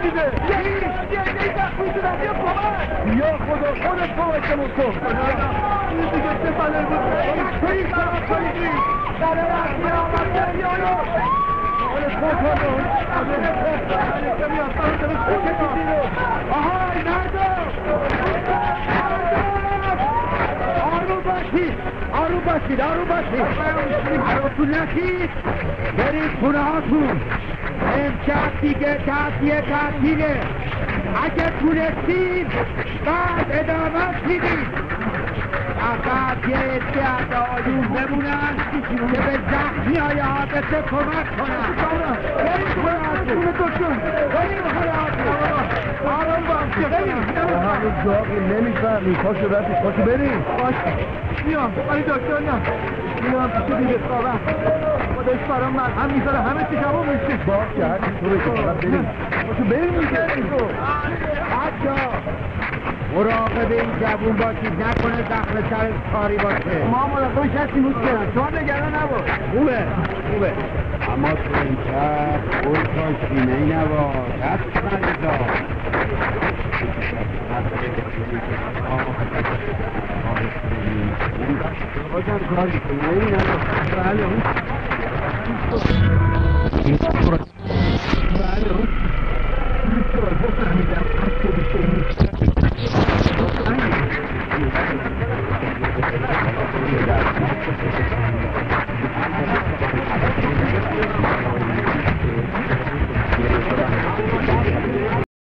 دیگه یا خدا خودت کمکمون کن این دیگه چه بلایی بود توی کار کنیدی در رفتی آمد دریانو آهای مردم آروم باشید آروم نشید برید خونه هاتون امشب دیگه تعطیله اگه تونستید بعد ادامت میدید فقط یه عده از آیون بمونن که به زخمی های حادثه کمک کنن برید خونه هاتون برید خونه هاتون آروم باشید هنوز جاقی نمیفهمی پاشو رفتی پاشو بریم میام ولی دکتر نه میام پیش دیگه خوابم خودش برام مرهم میذاره همه چی تموم میشه باشه هرچی تو بشه فقط بریم پاشو بریم میگردیم تو حتی مراقب این جوون باشید نکنه زخم سر کاری باشه ما مراقبش هستیم مشکلم شما نگران نباش خوبه اما تو این شب اون تا سینه ای نباش دست مریضا بازم کاری سینه ای نباش بله اون بله اون فهمیدم از خودش